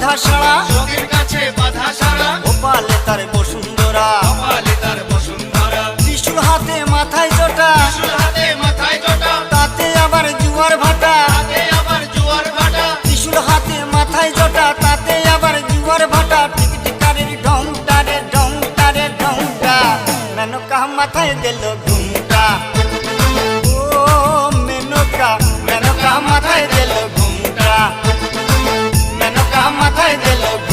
বাধা সারা, যোগীর কাছে বাধা সারা, গোপালে তার বসুন্ধরা, গোপালে তার বসুন্ধরা। ত্রিশূল হাতে মাথায় জটা, ত্রিশূল হাতে মাথায় জটা, তাতে আবার জুয়ার ভাটা, হাতে আবার জোয়ার ভাটা। ত্রিশূল হাতে মাথায় জটা, তাতে আবার জুয়ার ভাটা। টিকটিকারের ঢংটা রে ঢংটা রে ঢংটা, মেনকা মাথায় দিল ঘুমটা। ও মেনকা, মেনকা মাথায় দিল ঘুমটা, মেনকা মাথায় দিল ঘুমটা।